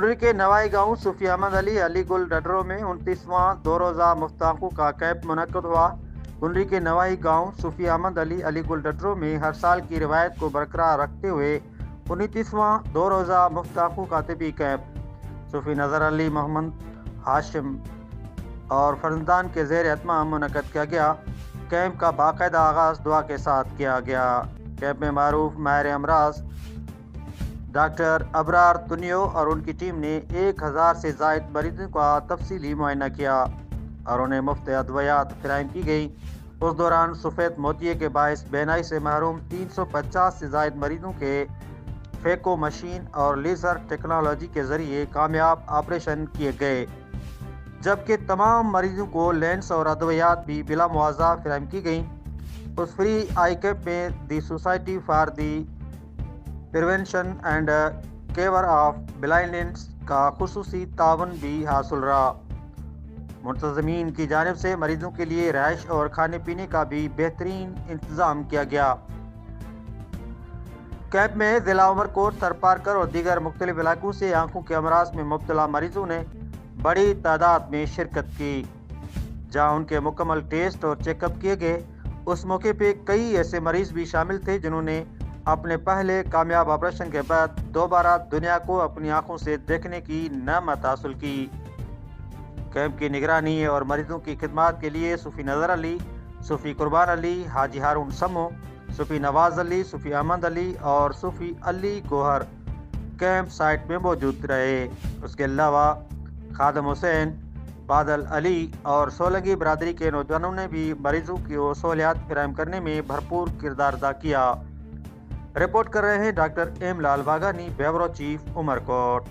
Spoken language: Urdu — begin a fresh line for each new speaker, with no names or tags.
کنری کے نوائی گاؤں صوفی احمد علی گل ڈڈرو میں 29واں 2 روزہ مفت آنکھوں کا کیمپ منعقد ہوا۔ کنری کے نوائی گاؤں صوفی احمد علی گل ڈڈرو میں ہر سال کی روایت کو برقرار رکھتے ہوئے 29واں 2 روزہ مفت آنکھوں کا طبی کیمپ صوفی نظر علی محمد ہاشم اور فرزندان کے زیر اہتمام منعقد کیا گیا۔ کیمپ کا باقاعدہ آغاز دعا کے ساتھ کیا گیا۔ کیمپ میں معروف ماہر امراض ڈاکٹر ابرار تنیو اور ان کی ٹیم نے 1000 سے زائد مریضوں کا تفصیلی معائنہ کیا اور انہیں مفت ادویات فراہم کی گئی۔ اس دوران سفید موتیے کے باعث بینائی سے محروم 350 سے زائد مریضوں کے فیکو مشین اور لیزر ٹیکنالوجی کے ذریعے کامیاب آپریشن کیے گئے، جبکہ تمام مریضوں کو لینس اور ادویات بھی بلا معاوضہ فراہم کی گئیں۔ اس فری آئی کیمپ میں the society for the prevention and care of blindness کا خصوصی تعاون بھی حاصل رہا۔ منتظمین کی جانب سے مریضوں کے لیے رہائش اور کھانے پینے کا بھی بہترین انتظام کیا گیا۔ کیمپ میں ضلع عمرکوٹ، تھرپارکر اور دیگر مختلف علاقوں سے آنکھوں کے امراض میں مبتلا مریضوں نے بڑی تعداد میں شرکت کی، جہاں ان کے مکمل ٹیسٹ اور چیک اپ کیے گئے۔ اس موقع پہ کئی ایسے مریض بھی شامل تھے جنہوں نے اپنے پہلے کامیاب آپریشن کے بعد دوبارہ دنیا کو اپنی آنکھوں سے دیکھنے کی نعمت حاصل کی۔ کیمپ کی نگرانی اور مریضوں کی خدمات کے لیے صوفی نظر علی، صوفی قربان علی، حاجی ہارون سمو، صوفی نواز علی، صوفی احمد علی اور صوفی علی گوہر کیمپ سائٹ میں موجود رہے۔ اس کے علاوہ خادم حسین، بادل علی اور سولنگی برادری کے نوجوانوں نے بھی مریضوں کو سہولیات فراہم کرنے میں بھرپور کردار ادا کیا۔ رپورٹ کر رہے ہیں ڈاکٹر ایم لال باغانی، بیورو چیف، عمرکوٹ۔